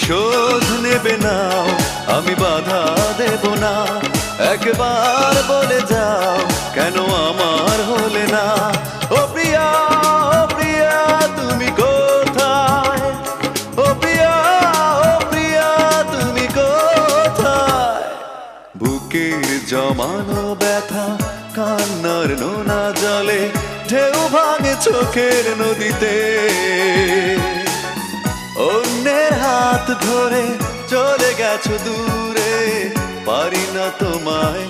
প্রতিশোধ নেবে না, আমি বাধা দেব না। একবার বলে যাও কেন আমার হলে না। ও প্রিয়া, ও প্রিয়া তুমি কোথায়? ও প্রিয়া, ও প্রিয়া তুমি কোথায়? বুকের জমানো ব্যথা কান্নার নোনা জলে ঢেউ ভাঙে চোখের নদীতে। অন্যের হাত ধরে চলে গেছো দূরে, পারি না তোমায়